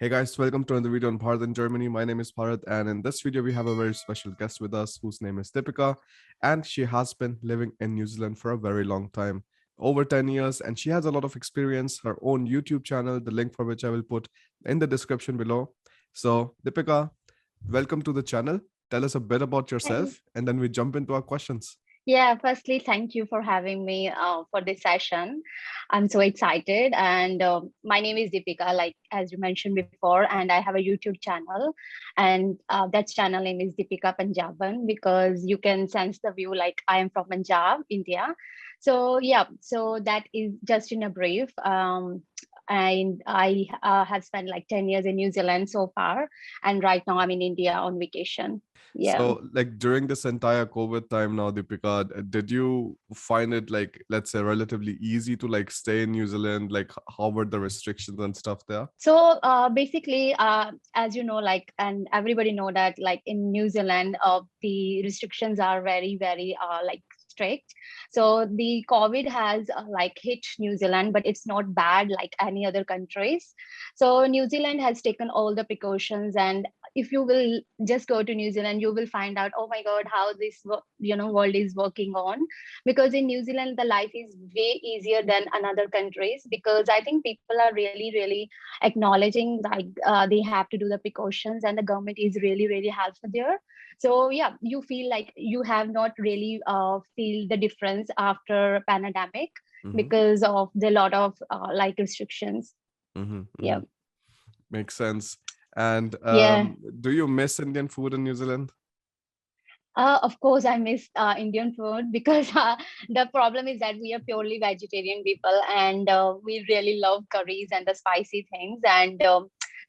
Hey guys, welcome to another video on Bharat in Germany. My name is Bharat, and in this video, we have a very special guest with us whose name is Deepika, and she has been living in New Zealand for a very long time, over 10 years, and she has a lot of experience, her own YouTube channel, the link for which I will put in the description below. So, Deepika, welcome to the channel. Tell us a bit about Hey. yourself, and then we jump into our questions. Yeah, firstly, thank you for having me for this session. I'm so excited. And my name is Deepika, like as you mentioned before, and I have a YouTube channel. And that channel name is Deepika Punjaban because you can sense the view like I am from Punjab, India. So, yeah, so that is just in a brief. And I have spent like 10 years in New Zealand so far. And right now I'm in India on vacation. Yeah. So, like during this entire COVID time now, Deepika, did you find it like, let's say, relatively easy to like stay in New Zealand? Like, how were the restrictions and stuff there? So basically, as you know, like, and everybody know that, like in New Zealand, the restrictions are very, very like strict. So the COVID has like hit New Zealand, but it's not bad like any other countries. So New Zealand has taken all the precautions, and if you will just go to New Zealand, you will find out, oh my God, how this world is working on, because in New Zealand the life is way easier than another countries, because I think people are really, really acknowledging like they have to do the precautions, and the government is really, really helpful there. So yeah, you feel like you have not really feel the difference after pandemic Mm-hmm, because of the lot of like restrictions. mm-hmm, Yeah. mm-hmm. Makes sense. And Yeah. do you miss Indian food in New Zealand? Of course, I miss Indian food because the problem is that we are purely vegetarian people, and we really love curries and the spicy things. And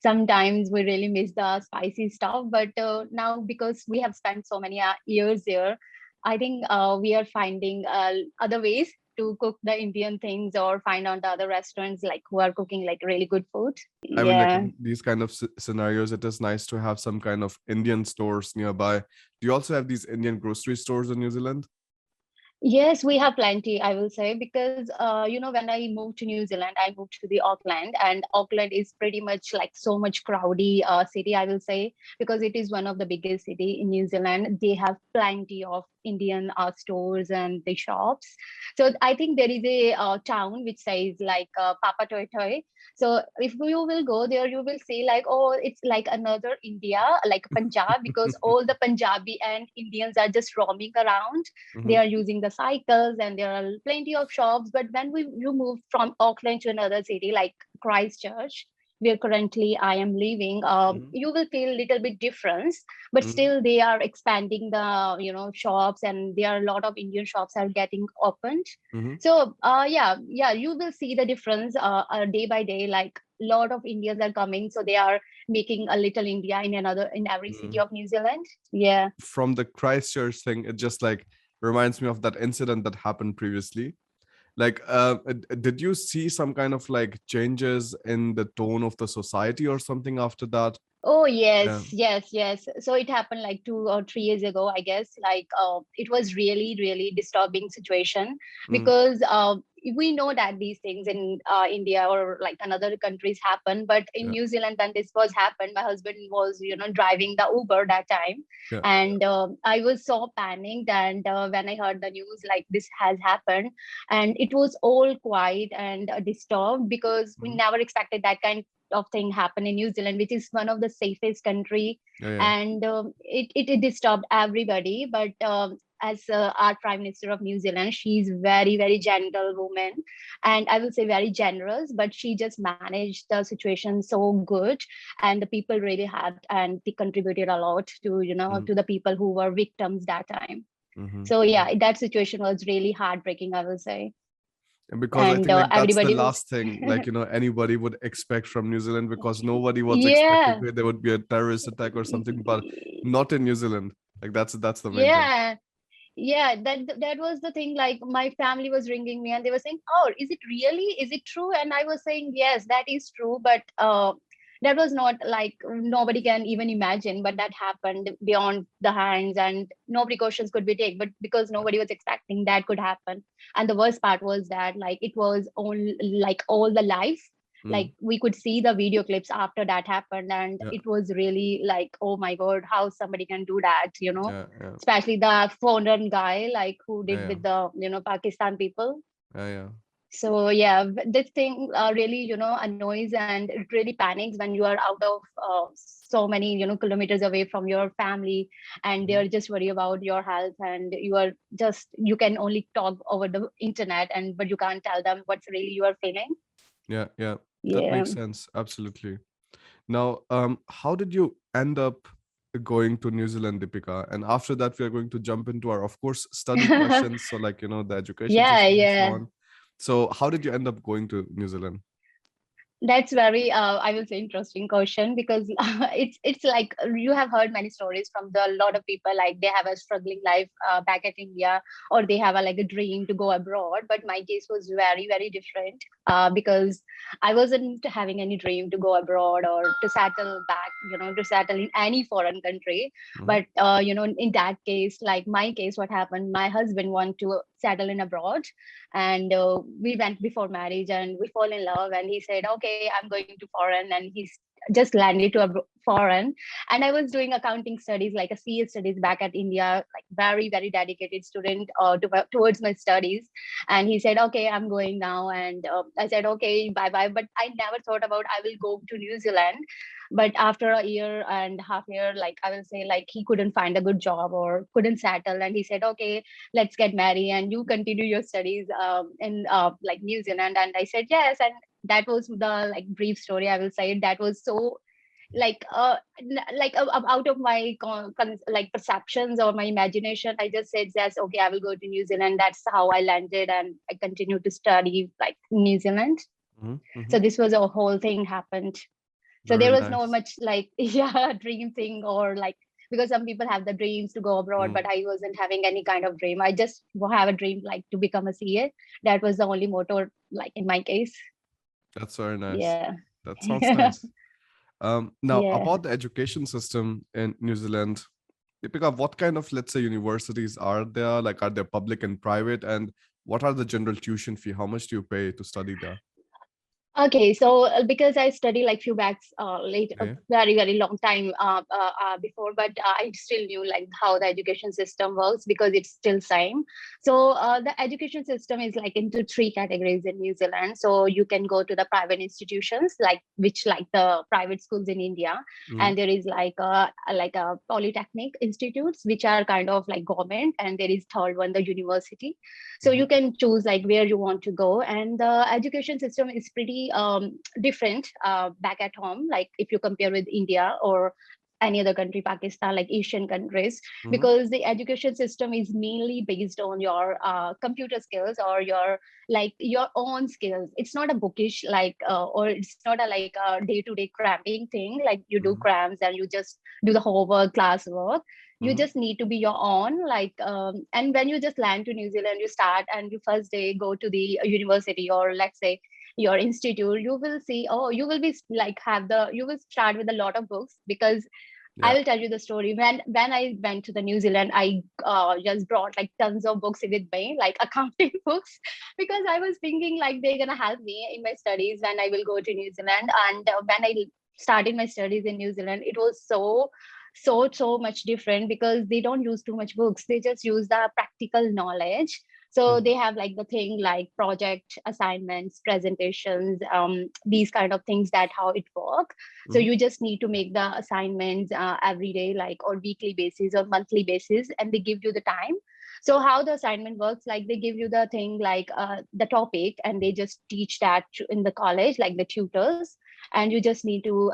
sometimes we really miss the spicy stuff. But now, because we have spent so many years there, I think we are finding other ways to cook the Indian things, or find out the other restaurants like who are cooking like really good food. I mean, like Yeah. in these kind of scenarios, it is nice to have some kind of Indian stores nearby. Do you also have these Indian grocery stores in New Zealand? Yes, we have plenty, I will say, because when I moved to New Zealand, I moved to the Auckland, and Auckland is pretty much like so much crowdy city, I will say, because it is one of the biggest city in New Zealand. They have plenty of Indian stores and the shops. So I think there is a town which says like Papa Toi Toi. So if you will go there, you will see like, oh, it's like another India, like Punjab, because all the Punjabi and Indians are just roaming around. They Mm-hmm, are using the cycles, and there are plenty of shops. But when you move from Auckland to another city like Christchurch, where currently I am living, mm-hmm, you will feel a little bit difference. But mm-hmm, still they are expanding the shops, and there are a lot of Indian shops are getting opened. mm-hmm, So yeah, you will see the difference day by day. Like a lot of Indians are coming, so they are making a little India in every city mm-hmm. of New Zealand. Yeah. From the Christchurch thing, it just like reminds me of that incident that happened previously. Like, did you see some kind of like changes in the tone of the society or something after that? Oh Yeah. yes, yes, yes. So it happened like 2 or 3 years ago, I guess. Like it was really, really disturbing situation, Mm, because we know that these things in India or like another countries happen, but in yeah. New Zealand, when this was happened, my husband was driving the Uber that time, Yeah. and I was so panicked. And when I heard the news like this has happened, and it was all quiet and disturbed, because we Mhm. never expected that kind of thing happen in New Zealand, which is one of the safest country. Yeah. Yeah. And it disturbed everybody. But as our Prime Minister of New Zealand, she's very, very gentle woman, and I will say very generous. But she just managed the situation so good, and the people really had, and they contributed a lot to Mm, to the people who were victims that time. mm-hmm. So yeah, that situation was really heartbreaking, I will say. And because I And think like that's the everybody was last thing like anybody would expect from New Zealand, because nobody was expecting yeah. that there would be a terrorist attack or something, but not in New Zealand. Like that's the main thing. Yeah, yeah, that was the thing. Like my family was ringing me, and they were saying, oh, is it really, is it true? And I was saying, yes, that is true. But that was not like, nobody can even imagine, but that happened beyond the hands, and no precautions could be taken, but because nobody was expecting that could happen. And the worst part was that like it was all, like all the life Mm. Like we could see the video clips after that happened, and Yeah, it was really like, oh my god, how somebody can do that, yeah, yeah, especially the foreign guy like who yeah, did yeah, with the Pakistan people. yeah, yeah. So yeah, this thing really annoys, and it really panics when you are out of so many kilometers away from your family, and Mhm. they're just worried about your health, and you can only talk over the internet, and but you can't tell them what's really you are feeling. Yeah, yeah. That Yeah. makes sense. Absolutely. Now, how did you end up going to New Zealand, Deepika? And after that, we are going to jump into our, of course, study questions. So, like, the education Yeah, system and so yeah. on. So, how did you end up going to New Zealand? That's very, I will say, interesting question, because it's like you have heard many stories from the lot of people, like they have a struggling life back at India, or they have a like a dream to go abroad. But my case was very very different, because I wasn't having any dream to go abroad or to settle back, to settle in any foreign country. Hmm. But in that case, like my case, what happened? My husband wanted to settle in abroad, and we went before marriage, and we fall in love, and he said, okay, I'm going to foreign, and he's just landed to a foreign. And I was doing accounting studies, like a CA studies back at India, like very very dedicated student towards my studies. And he said, okay, I'm going now. And I said, okay, bye bye. But I never thought about I will go to New Zealand. But after a year and half year, like I will say, like he couldn't find a good job or couldn't settle, and he said, okay, let's get married and you continue your studies in like New Zealand. And I said yes. And that was the like brief story, I will say. That was so like out of my like perceptions or my imagination. I just said yes, okay, I will go to New Zealand. That's how I landed, and I continued to study like New Zealand. Hmm. Hmm. So this was a whole thing happened. So there Very was no nice. much like yeah, dream thing, or like, because some people have the dreams to go abroad, Mm. but I wasn't having any kind of dream. I just have a dream like to become a CA. That was the only motto, like in my case. That's very nice. Yeah. That sounds nice. Now, Yeah. about the education system in New Zealand, Deepika, what kind of, let's say, universities are there? Like, are they public and private? And what are the general tuition fee? How much do you pay to study there? Okay, so because I study like few backs late, a Okay. very very long time before, but I still knew like how the education system works, because it's still same. So the education system is like into three categories in New Zealand. So you can go to the private institutions, like which like the private schools in India, Mm-hmm. and there is like a polytechnic institutes, which are kind of like government, and there is third one, the university. So Mm-hmm. you can choose like where you want to go. And the education system is pretty different back at home, like if you compare with India or any other country, Pakistan, like Asian countries, Mm-hmm. because the education system is mainly based on your computer skills, or your like your own skills. It's not a bookish like or it's not a like a day-to-day cramming thing, like you do Mm-hmm. crams and you just do the homework, classwork. You Mm-hmm. just need to be your own like and when you just land to New Zealand, you start and you first day go to the university, or let's say your institute, you will see, oh, you will be like have the you will start with a lot of books. Because I Yeah. will tell you the story. When I went to the New Zealand, I just brought like tons of books with me, like accounting books, because I was thinking like they're gonna help me in my studies when I will go to New Zealand. And when I started my studies in New Zealand, it was so much different, because they don't use too much books. They just use the practical knowledge. So Mm-hmm. they have like the thing like project assignments, presentations, these kind of things, that how it works. So Mm-hmm. you just need to make the assignments every day, like on weekly basis or monthly basis, and they give you the time. So how the assignment works, like they give you the thing like the topic, and they just teach that in the college, like the tutors. And you just need to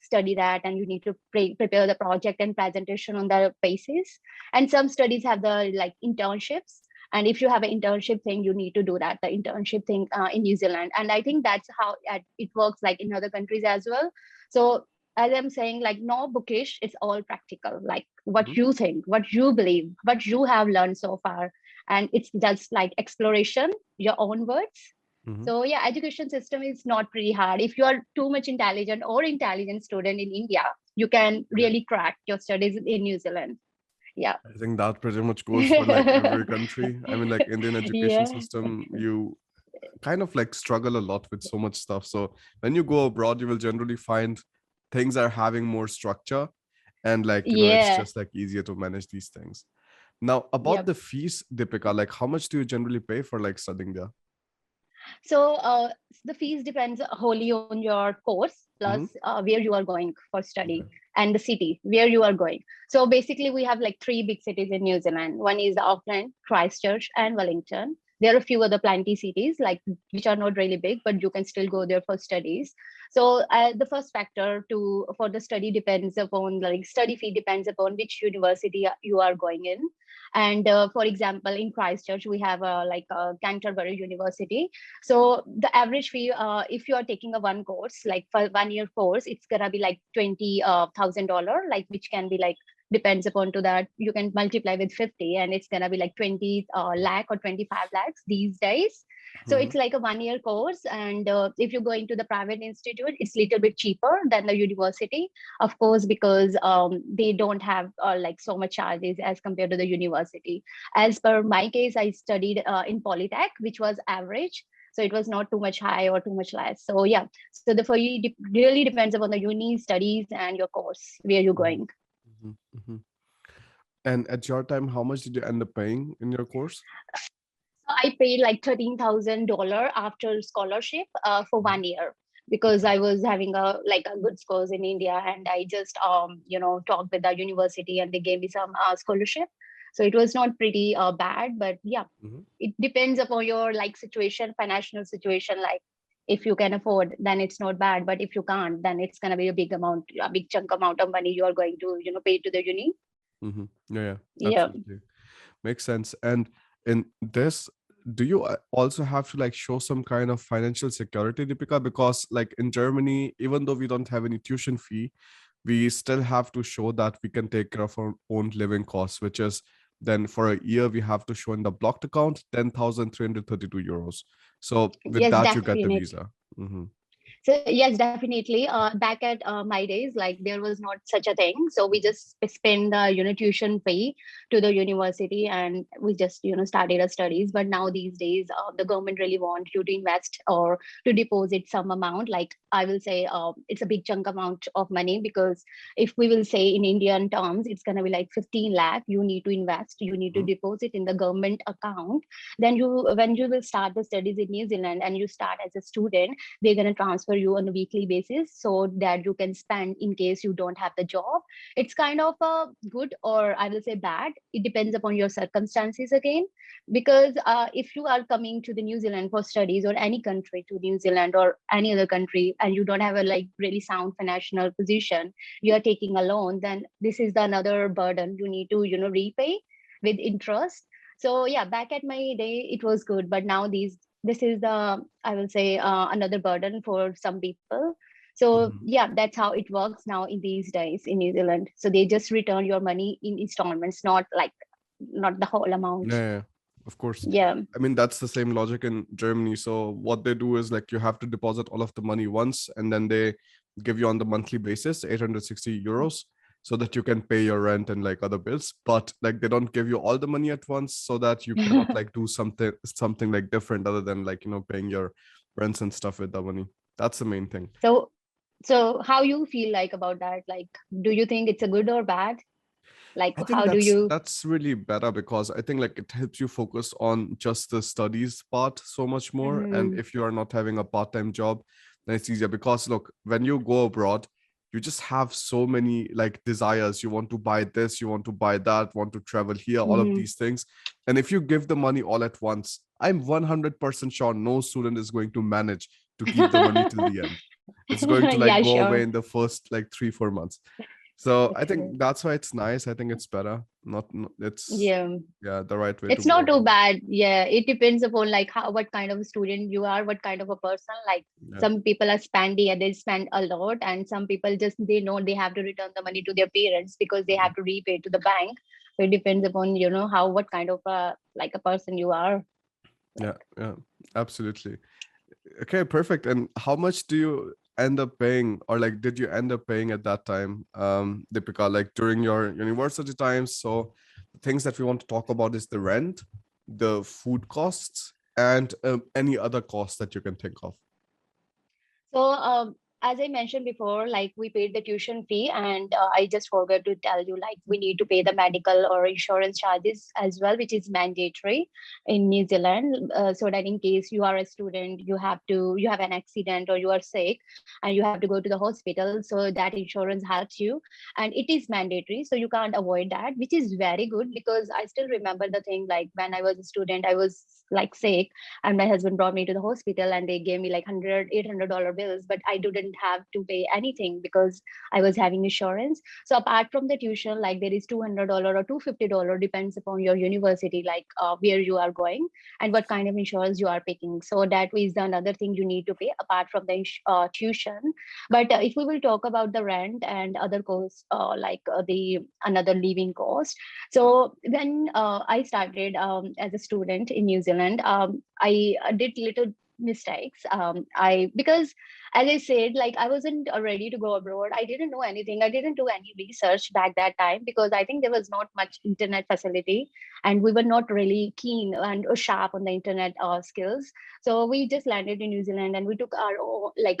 study that, and you need to prepare the project and presentation on that basis. And some studies have the like internships, and if you have an internship thing, you need to do that, the internship thing in New Zealand. And I think that's how it works like in other countries as well. So as I'm saying, like no bookish, it's all practical, like what Mm-hmm. you think, what you believe, what you have learned so far. And it's just like exploration, your own words. Mm-hmm. So yeah, education system is not pretty hard. If you are too much intelligent or intelligent student in India, you can Yeah. really crack your studies in New Zealand. Yeah. I think that pretty much goes for like every country. I mean, like Indian education Yeah. system, you kind of like struggle a lot with so much stuff. So when you go abroad, you will generally find things are having more structure, and like, it's Yeah. just like easier to manage these things. Now, about Yep. the fees, Deepika, like how much do you generally pay for like studying there? So the fees depends wholly on your course plus Mm-hmm. where you are going for study Okay. and the city where you are going. So basically, we have like three big cities in New Zealand. One is Auckland, Christchurch, and Wellington. There are a few other plenty cities like which are not really big, but you can still go there for studies. So the first factor to for the study depends upon like study fee depends upon which university you are going in. And for example, in Christchurch, we have like Canterbury University. So the average fee, if you are taking a one course, like for 1 year course, it's gonna be like $20,000, like which can be like depends upon to that you can multiply with 50 and it's gonna be like 20 lakh or 25 lakhs these days. So Mm-hmm. it's like a 1 year course, and if you go into the private institute, it's little bit cheaper than the university, of course, because they don't have like so much charges as compared to the university. As per my case, I studied in Polytech, which was average, so it was not too much high or too much less. So yeah, so the fee really depends upon the uni studies and your course where you're going. Mm-hmm. Mm-hmm. And at your time, how much did you end up paying in your course? So I paid like $13,000 after scholarship for Mhm. 1 year because Okay. I was having a like a good scores in India, and I just talked with the university and they gave me some scholarship. So it was not pretty bad, but yeah, Mm-hmm. it depends upon your like situation, financial situation. Like if you can afford, then it's not bad, but if you can't, then it's gonna be a big amount, a big chunk amount of money you are going to pay to the uni. Mm-hmm. Yeah, yeah, Yeah. absolutely. Makes sense. And in this, do you also have to like show some kind of financial security, Deepika? Because like in Germany, even though we don't have any tuition fee, we still have to show that we can take care of our own living costs, which is then for a year we have to show in the blocked account 10,332 euros. So with Yes, that, you get the definitely. visa. Mm-hmm. So yes, definitely. Back at my days, like there was not such a thing. So we just spend the tuition fee to the university, and we just started our studies. But now these days, the government really want you to invest or to deposit some amount. Like I will say, it's a big chunk amount of money, because if we will say in Indian terms, it's gonna be like 15 lakh. You need to invest. You need to Mm-hmm. deposit in the government account. Then when you will start the studies in New Zealand and you start as a student, they're going to transfer you on a weekly basis so that you can spend in case you don't have the job. It's kind of a good, or I will say bad, it depends upon your circumstances again. Because if you are coming to the New Zealand for studies, or any country to New Zealand or any other country, and you don't have a like really sound financial position, you are taking a loan, then this is the another burden you need to repay with interest. So yeah, back at my day it was good, but now these this is the, I will say, another burden for some people. So Mm-hmm. yeah, that's how it works now in these days in New Zealand. So they just return your money in installments, not the whole amount. Yeah, yeah, of course. Yeah. I mean, that's the same logic in Germany. So what they do is like you have to deposit all of the money once, and then they give you on the monthly basis 860 euros so that you can pay your rent and like other bills. But like they don't give you all the money at once, so that you cannot like do something like different other than like paying your rents and stuff with the money. That's the main thing. so so how you feel like about that? Like, do you think it's a good or bad? Like, I think how do that's you? that's really better because I think like it helps you focus on just the studies part so much more. And Mhm. if you are not having a part-time job, then it's easier because look, when you go abroad, you just have so many like desires. You want to buy this, you want to buy that, want to travel here, all of Mhm. these things. And if you give the money all at once, I'm 100% sure no student is going to manage to keep the money till the end. It's going to like Yeah, go away sure. in the first like 3 4 months. So I think True. that's why it's nice. I think it's better. It's Yeah. yeah, the right way to It's go not too about it. bad. Yeah, it depends upon like how what kind of a student you are, what kind of a person. Like Yeah. some people are spendy and they spend a lot, and some people just they know they have to return the money to their parents because they Mhm. have to repay to the bank. So it depends upon how what kind of a like a person you are. Yeah, Like yeah, absolutely. Okay, perfect. And how much do you end up paying, or like did you end up paying at that time, Deepika, like during your university times? So the things that we want to talk about is the rent, the food costs, and any other cost that you can think of. So, as I mentioned before, like we paid the tuition fee, and I just forgot to tell you, like we need to pay the medical or insurance charges as well, which is mandatory in New Zealand. So that in case you are a student, you have an accident or you are sick, and you have to go to the hospital, so that insurance helps you, and it is mandatory, so you can't avoid that, which is very good because I still remember the thing like when I was a student, I was like sick and my husband brought me to the hospital and they gave me like 100 $800 bills, but I didn't have to pay anything because I was having insurance. So apart from the tuition, like there is $200 or $250, depends upon your university, like where you are going and what kind of insurance you are picking. So that is another thing you need to pay apart from the tuition. But if we will talk about the rent and other costs, like the another living cost. So when I started as a student in New Zealand, I did little mistakes. I because as I said, like I wasn't ready to go abroad. I didn't know anything. I didn't do any research back that time because I think there was not much internet facility, and we were not really keen and sharp on the internet skills. So we just landed in New Zealand and we took our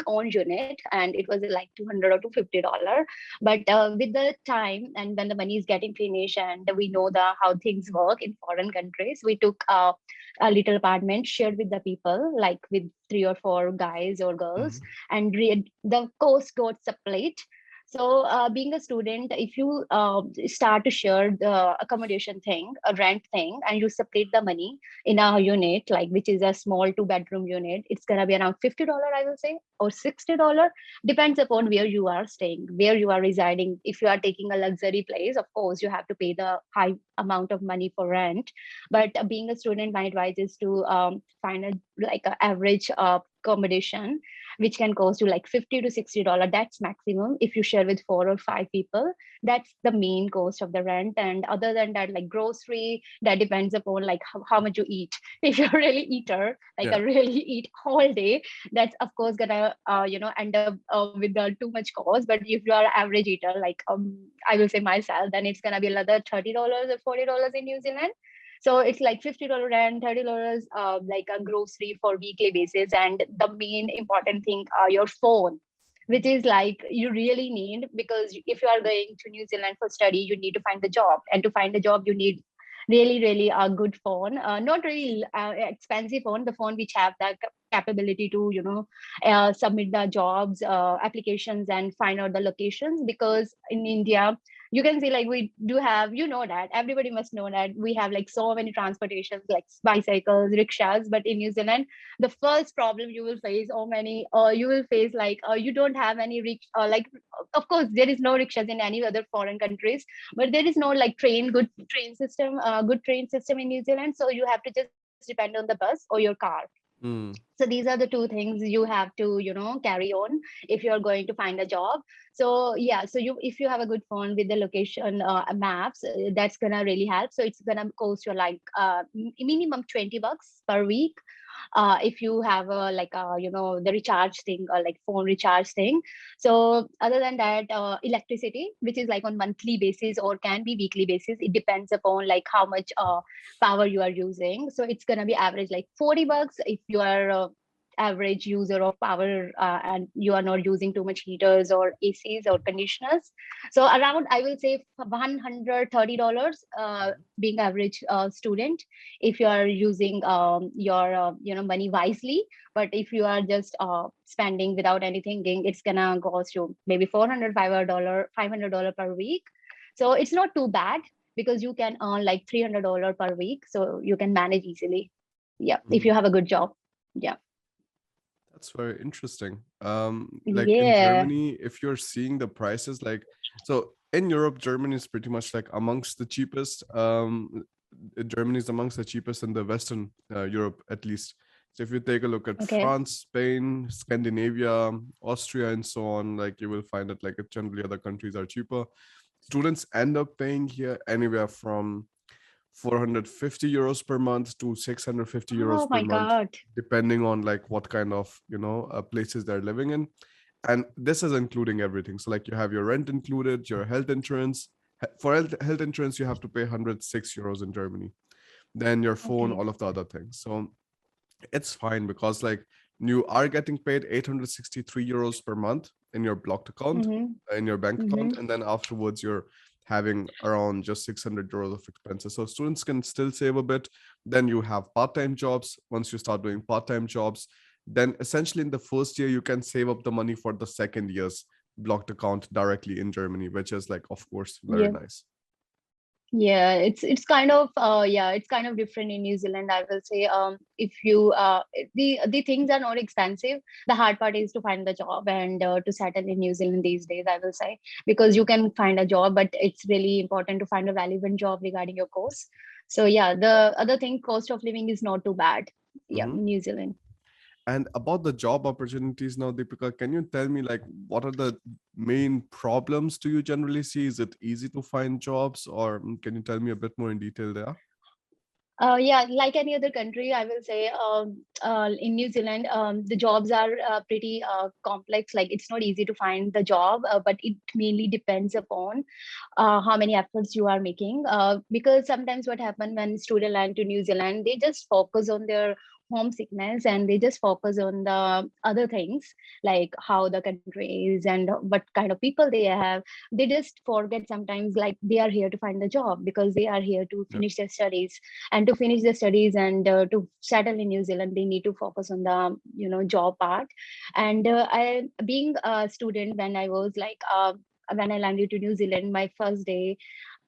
own unit, and it was like $200 or $250. But with the time and when the money is getting finished and we know the how things work in foreign countries, we took a little apartment shared with the people, like with three or four guys or girls, Mhm. and the cost got split. So, being a student, if you start to share the accommodation thing, a rent thing, and you split the money in a unit, like which is a small two-bedroom unit, it's gonna be around $50, I will say, or $60. Depends upon where you are staying, where you are residing. If you are taking a luxury place, of course, you have to pay the high amount of money for rent. But being a student, my advice is to find a like an average accommodation which can cost you like $50 to $60. That's maximum if you share with four or five people. That's the main cost of the rent. And other than that, like grocery, that depends upon like how much you eat. If you're a really eater, like Yeah. a really eat all day, that's of course gonna end up with too much cost. But if you are average eater, like I will say myself, then it's gonna be another $30 or $40 in New Zealand. So it's like $50 and $30 like a grocery for weekly basis. And the main important thing, your phone, which is like you really need, because if you are going to New Zealand for study, you need to find the job. And to find the job, you need really a good phone, not really expensive phone, the phone which have that capability to submit the jobs applications and find out the locations. Because in India, you can see like we do have, that everybody must know that we have like so many transportations like bicycles, rickshaws. But in New Zealand, the first problem you will face, or many you will face, like you don't have any like of course there is no rickshaws in any other foreign countries, but there is no like good train system in New Zealand. So you have to just depend on the bus or your car. Mm. So these are the two things you have to carry on if you're going to find a job. So yeah, so you if you have a good phone with the location maps, that's gonna really help. So it's gonna cost you like minimum $20 per week, if you have a like the recharge thing, or like phone recharge thing. So other than that, electricity, which is like on monthly basis or can be weekly basis, it depends upon like how much power you are using. So it's gonna be average like $40 if you are average user of power, and you are not using too much heaters or ACs or conditioners. So around, I will say, $130, being average student, if you are using your money wisely. But if you are just spending without any thinking, it's gonna cost you maybe 400 $500 per week. So it's not too bad, because you can earn like $300 per week, so you can manage easily. Yeah, if you Mm. have a good job. Yeah. That's very interesting. Like in Yeah. Germany, if you're seeing the prices, like so in Europe, Germany is pretty much like amongst the cheapest. Germany is amongst the cheapest in the Western Europe, at least. So if you take a look at Okay. France, Spain, Scandinavia, Austria, and so on, like you will find that like generally other countries are cheaper. Students end up paying here anywhere from 450 euros per month to 650 euros Oh per my month, God. depending on like what kind of places they're living in. And this is including everything. So like you have your rent included, your health insurance. For health insurance you have to pay 106 euros in Germany, then your phone, Okay. all of the other things. So it's fine because like you are getting paid 863 euros per month in your blocked account, Mm-hmm. in your bank account, Mm-hmm. and then afterwards you're having around just 600 euros of expenses. So students can still save a bit. Then you have part-time jobs. Once you start doing part-time jobs, then essentially in the first year you can save up the money for the second year's blocked account directly in Germany, which is like of course very Yeah. nice. Yeah, it's kind of yeah, it's kind of different in New Zealand, I will say. If you the things are not expensive. The hard part is to find the job and to settle in New Zealand these days, I will say, because you can find a job, but it's really important to find a relevant job regarding your course. So yeah, the other thing, cost of living is not too bad. Yeah, Mhm. in New Zealand. And about the job opportunities now, Deepika, can you tell me like what are the main problems do you generally see? Is it easy to find jobs, or can you tell me a bit more in detail there? Yeah, like any other country, I will say in New Zealand, the jobs are pretty complex. Like it's not easy to find the job, but it mainly depends upon how many efforts you are making. Because sometimes what happens when students land to New Zealand, they just focus on their homesickness and they just focus on the other things like how the country is and what kind of people they have. They just forget sometimes like they are here to find the job because they are here to Yeah. finish their studies, and to finish the studies and to settle in New Zealand, they need to focus on the job part. And I, being a student, when I was like when I landed to New Zealand, my first day,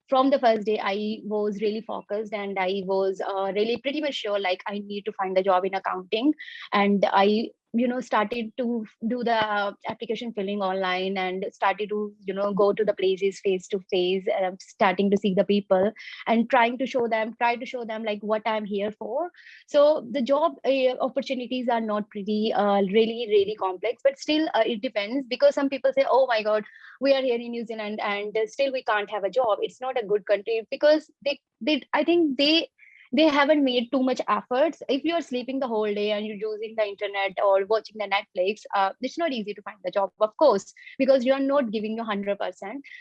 from the first day I was really focused and I was really pretty much sure like I need to find a job in accounting. And I started to do the application filling online and started to go to the places face to face, starting to see the people and try to show them like what I'm here for. So the job opportunities are not pretty really complex, but still it depends, because some people say, oh my god, we are here in New Zealand and still we can't have a job. It's not a good country because they I think they haven't made too much efforts. If you're sleeping the whole day and you're using the internet or watching the Netflix, it's not easy to find the job, of course, because you're not giving you 100%.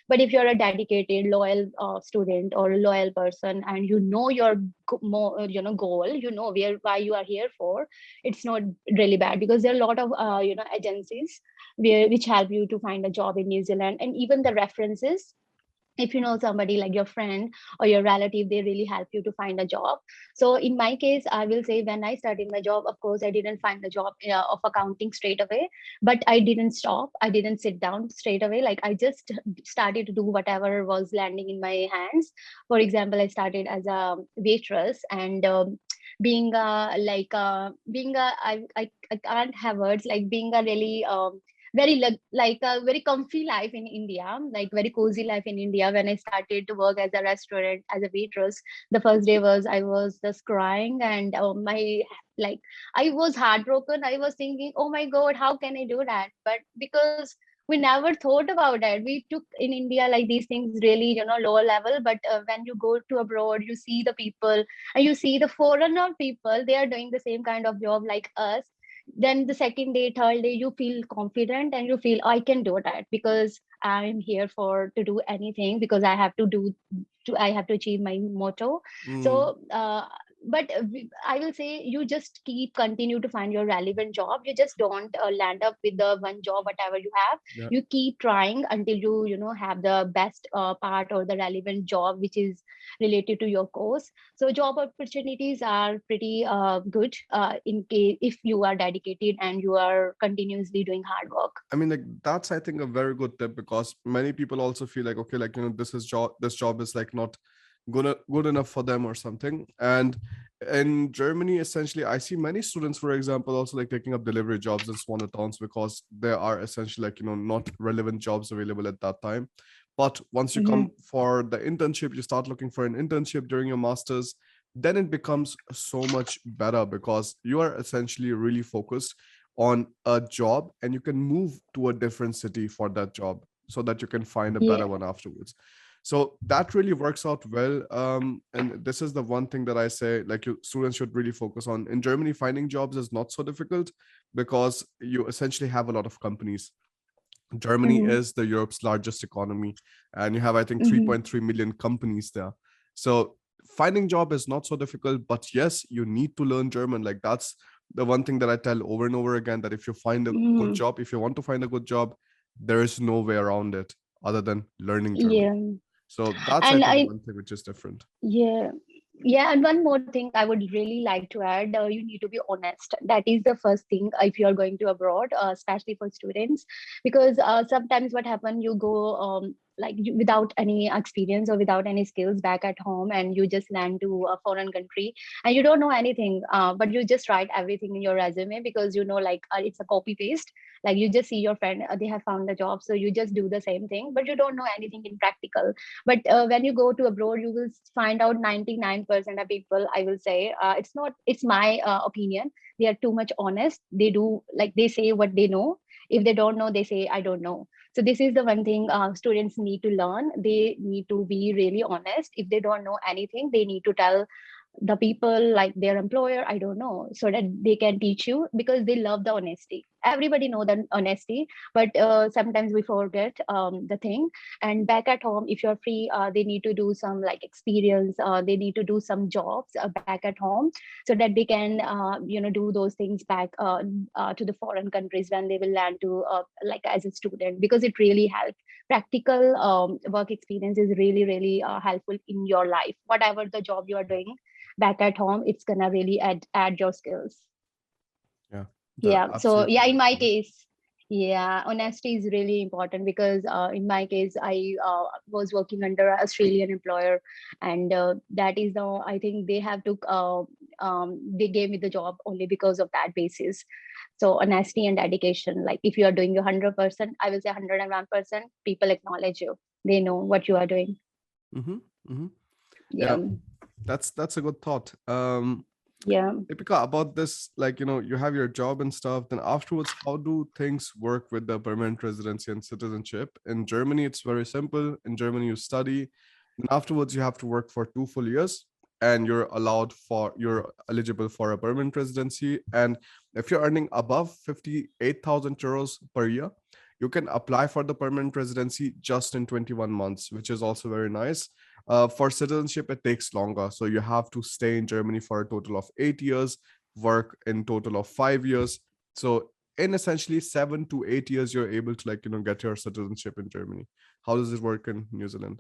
But if you're a dedicated, loyal student or a loyal person, and you know your more goal, you know why you are here for, it's not really bad, because there are a lot of agencies which help you to find a job in New Zealand. And even the references, if you know somebody like your friend or your relative, they really help you to find a job. So in my case, I will say when I started my job, of course I didn't find the job of accounting straight away, but I didn't stop, I didn't sit down straight away. Like I just started to do whatever was landing in my hands. For example, I started as a waitress, and being being a I can't have words, like being a really very like a very comfy life in India, like very cozy life in India. When I started to work as a restaurant as a waitress, the first day was I was just crying, and my like I was heartbroken. I was thinking, oh my god, how can I do that? But because we never thought about it, we took in India like these things really lower level. But when you go to abroad, you see the people and you see the foreigner people, they are doing the same kind of job like us. Then the second day, third day, you feel confident and you feel I can do that, because I'm here for to do anything, because I have to achieve my motto. Mm, So but I will say, you just keep continue to find your relevant job. You just don't land up with the one job whatever you have. yeah. You keep trying until you have the best part or the relevant job which is related to your course. So job opportunities are pretty good in case if you are dedicated and you are continuously doing hard work. I mean, like that's I think a very good tip because many people also feel like okay, like this job is like not good enough for them or something. And in Germany, essentially, I see many students, for example, also like taking up delivery jobs in smaller towns because there are essentially like not relevant jobs available at that time. But once you Mm-hmm. come for the internship, you start looking for an internship during your masters, then it becomes so much better because you are essentially really focused on a job and you can move to a different city for that job so that you can find a better Yeah. one afterwards. So that really works out well. And this is the one thing that I say like students should really focus on. In Germany, finding jobs is not so difficult because you essentially have a lot of companies. Germany Mm-hmm. is the Europe's largest economy, and you have, I think, Mm-hmm. 3.3 million companies there. So finding job is not so difficult, but yes, you need to learn German. Like the one thing that I tell over and over again, that if you find a good Mm, job, if you want to find a good job, there is no way around it other than learning German. yeah. So that's, I And think, I one thing which is different. Yeah. Yeah, and one more thing I would really like to add, you need to be honest. That is the first thing if you are going to abroad, especially for students, because sometimes what happen, you go like without any experience or without any skills back at home, and you just land to a foreign country and you don't know anything, but you just write everything in your resume because you know like it's a copy paste. Like you just see your friend, they have found a job, so you just do the same thing, but you don't know anything in practical. But when you go to abroad, you will find out 99% of people, I will say, it's not, it's my opinion, they are too much honest. They do, like they say what they know. If they don't know, they say I don't know. So this is the one thing students need to learn. They need to be really honest. If they don't know anything, they need to tell the people, like their employer, I don't know, so that they can teach you, because they love the honesty. Everybody know the honesty, but sometimes we forget the thing. And back at home, if you're free, they need to do some like experience, they need to do some jobs back at home, so that they can do those things back to the foreign countries when they will land to like as a student, because it really helps. Practical work experience is really really helpful in your life, whatever the job you are doing back at home. It's gonna really add your skills. Yeah, the Yeah, so absolutely yeah, in right my point. case, yeah, honesty is really important, because in my case I was working under an Australian employer, and that is the, I think they have to they gave me the job only because of that basis. So honesty and dedication, like if you are doing your 100%, I will say 101%, people acknowledge you, they know what you are doing. Mm-hmm. Mm-hmm. Yeah, Yeah. that's a good thought. Yeah. Deepika, about this, like, you have your job and stuff, then afterwards, how do things work with the permanent residency and citizenship? In Germany, it's very simple. In Germany, you study, then afterwards, you have to work for 2 full years, and you're eligible for a permanent residency. And if you're earning above 58,000 euros per year, you can apply for the permanent residency just in 21 months, which is also very nice. For citizenship, it takes longer. So you have to stay in Germany for a total of 8 years, work in total of 5 years. So in essentially 7 to 8 years, you're able to, like, get your citizenship in Germany. How does it work in New Zealand?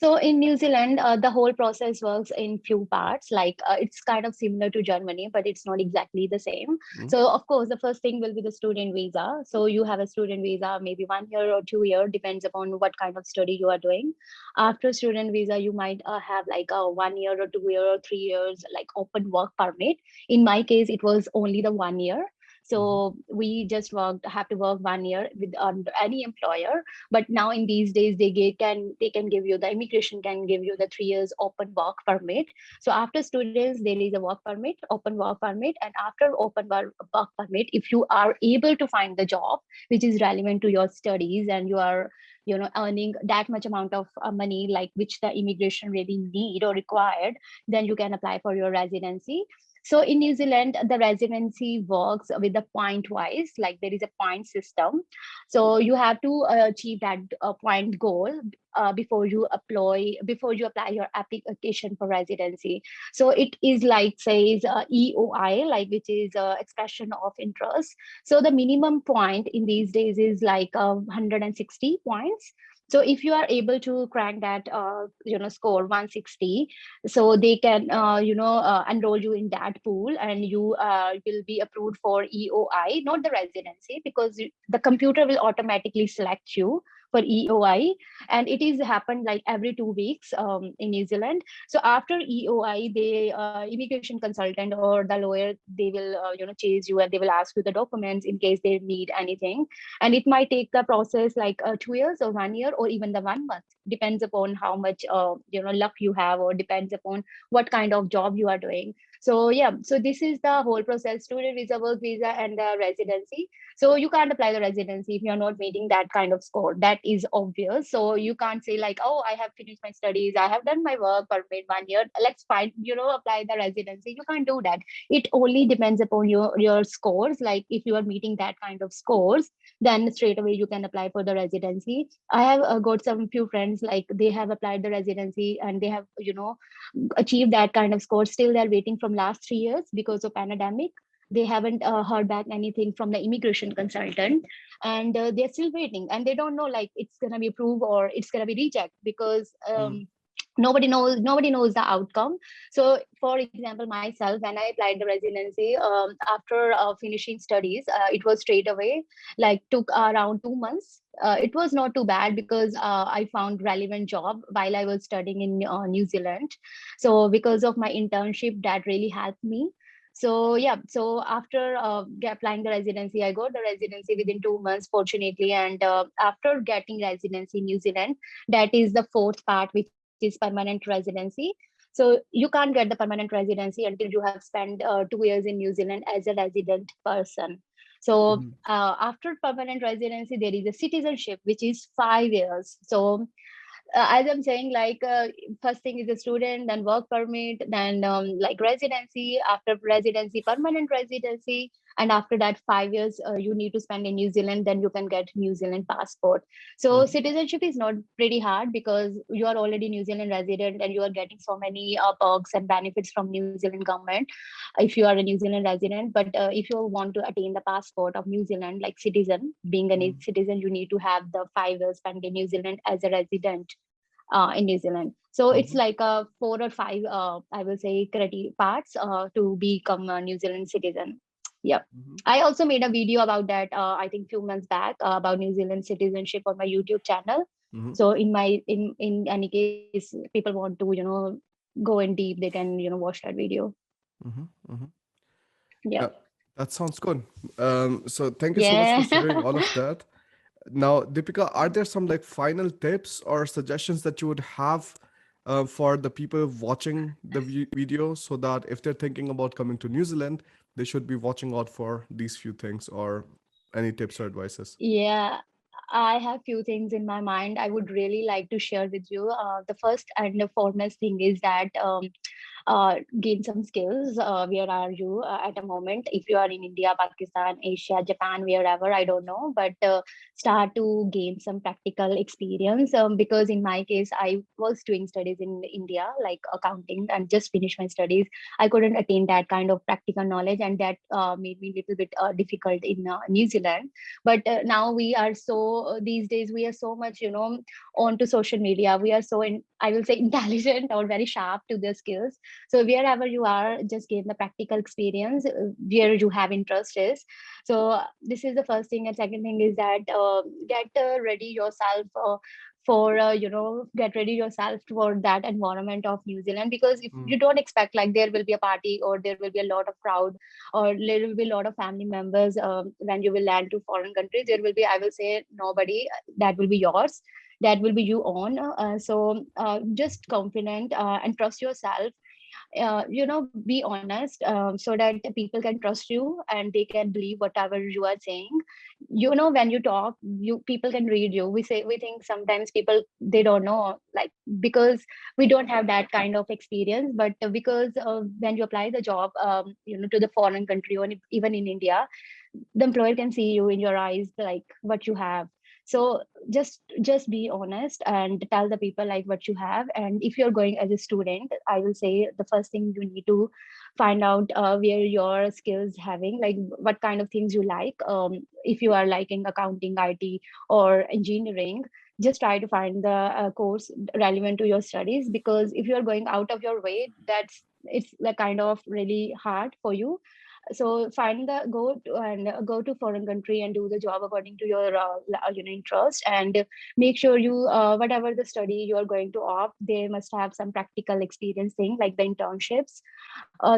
So in New Zealand, the whole process works in few parts. Like it's kind of similar to Germany, but it's not exactly the same. Mm-hmm. So of course, the first thing will be the student visa. So you have a student visa, maybe 1 year or 2 year, depends upon what kind of study you are doing. After student visa, you might have like a 1 year or 2 year or 3 years, like open work permit. In my case, it was only the 1 year. Mm-hmm. So we just have to work 1 year with any employer. But now in these days, they can give you, the immigration can give you the 3 years open work permit. So after students, there is a work permit, open work permit, and after open work permit, if you are able to find the job which is relevant to your studies, and you are earning that much amount of money, like which the immigration really need or required, then you can apply for your residency. So in New Zealand, the residency works with the point wise, like there is a point system. So you have to achieve that point goal before you apply your application for residency. So it is like says EOI, like which is expression of interest. So the minimum point in these days is like 160 points. So if you are able to crack that score 160, so they can enroll you in that pool, and you will be approved for EOI, not the residency, because the computer will automatically select you for EOI. And it is happened like every 2 weeks in New Zealand. So after EOI, the immigration consultant or the lawyer, they will chase you, and they will ask you the documents in case they need anything. And it might take the process like 2 years or 1 year or even the 1 month, depends upon how much luck you have, or depends upon what kind of job you are doing. So yeah, so this is the whole process: student visa, work visa, and the residency. So you can't apply the residency if you're not meeting that kind of score. That is obvious. So you can't say like, oh, I have finished my studies, I have done my work permit 1 year, let's find apply the residency. You can't do that. It only depends upon your scores. Like if you are meeting that kind of scores, then straight away you can apply for the residency. I have got some few friends, like they have applied the residency and they have achieved that kind of score. Still they're waiting from last 3 years because of pandemic. they haven't heard back anything from the immigration consultant, and they're still waiting, and they don't know like it's going to be approved or it's going to be rejected, because Mm, nobody knows the outcome. So for example, myself, when I applied the residency, after finishing studies, it was straight away, like took around 2 months. It was not too bad because I found relevant job while I was studying in New Zealand. So because of my internship, that really helped me. So yeah, so after applying the residency, I got the residency within 2 months, fortunately. And after getting residency in New Zealand, that is the fourth part, which is permanent residency. So you can't get the permanent residency until you have spent 2 years in New Zealand as a resident person. So mhm, after permanent residency, there is a citizenship, which is 5 years. So as I'm saying, like first thing is a student, then work permit, then like residency, after residency, permanent residency, and after that 5 years you need to spend in New Zealand, then you can get New Zealand passport. So mhm, citizenship is not pretty hard because you are already New Zealand resident and you are getting so many perks and benefits from New Zealand government if you are a New Zealand resident. But if you want to attain the passport of New Zealand, like citizen, being a mhm, citizen, you need to have the 5 years spent in New Zealand as a resident in New Zealand. So it's mhm, like 4 or 5, I will say, criteria parts to become a New Zealand citizen. Yep. mhm, I also made a video about that, I think few months back, about New Zealand citizenship on my YouTube channel. mhm, So in any case, people want to, go in deep, they can, watch that video. mhm, mhm. Yeah. Yeah, that sounds good. So thank you so much for Yeah. sharing all of that. Now, Deepika, are there some like final tips or suggestions that you would have for the people watching the video, so that if they're thinking about coming to New Zealand, they should be watching out for these few things, or any tips or advices? Yeah, I have few things in my mind I would really like to share with you. The first and the foremost thing is that gain some skills. Where are you at a moment? If you are in India, Pakistan, Asia, Japan, wherever, I don't know, but start to gain some practical experience. Because in my case, I was doing studies in India, like accounting, and just finished my studies. I couldn't attain that kind of practical knowledge, and that made me a little bit difficult in New Zealand. But now we are so these days we are so much, onto social media. We are so I will say intelligent or very sharp to the skills. So wherever you are, just gain the practical experience where you have interest is. So this is the first thing. And second thing is that get ready yourself for get ready yourself for that environment of New Zealand, because if Mm, you don't expect like there will be a party or there will be a lot of crowd or there will be a lot of family members when you will land to foreign countries, there will be, I will say, nobody. That will be yours, that will be you own. So just confident and trust yourself. Be honest, so that people can trust you and they can believe whatever you are saying. When you talk, you people can read you. We think sometimes people, they don't know, like, because we don't have that kind of experience. But because when you apply the job, to the foreign country or even in India, the employer can see you in your eyes, like what you have. So just be honest and tell the people like what you have. And if you're going as a student, I will say the first thing you need to find out where your skills having, like what kind of things you like. If you are liking accounting, IT, or engineering, just try to find the course relevant to your studies, because if you're going out of your way, it's like kind of really hard for you. So find the go to foreign country and do the job according to your interest. And make sure you whatever the study you are going to opt, they must have some practical experience thing like the internships,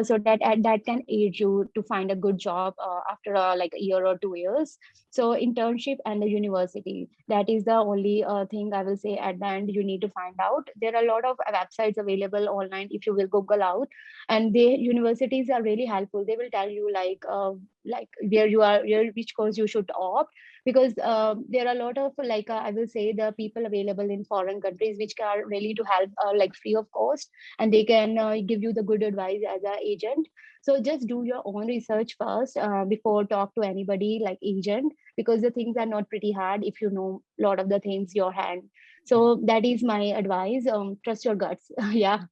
so that and that can aid you to find a good job after like a year or 2 years. So internship and the university, that is the only thing I will say. At the end, you need to find out. There are a lot of websites available online if you will google out, and the universities are really helpful. They will tell you like where you are, which course you should opt. Because there are a lot of like I will say the people available in foreign countries which are really to help like free of cost, and they can give you the good advice as an agent. So just do your own research first before talk to anybody like agent, because the things are not pretty hard if you know a lot of the things your hand. mhm, So that is my advice. Trust your guts. Yeah,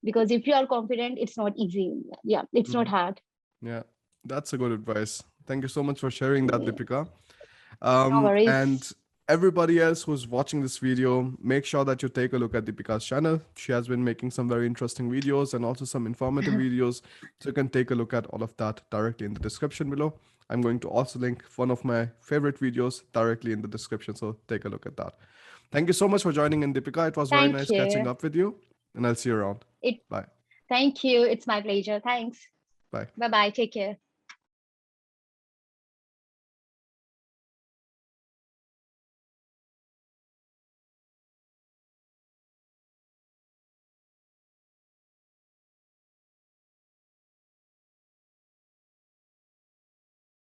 because if you are confident, it's not easy. Yeah, it's not mhm. hard. Yeah. That's a good advice. Thank you so much for sharing that, Yeah. Deepika. No And worries. everybody else who's watching this video, make sure that you take a look at Deepika's channel. She has been making some very interesting videos and also some informative videos. So you can take a look at all of that directly in the description below. I'm going to also link one of my favorite videos directly in the description. So take a look at that. Thank you so much for joining in, Deepika. It was very Thank nice catching you. up with you, and I'll see you around. It Bye. Thank you. It's my pleasure. Thanks. Bye. Bye bye. Take care.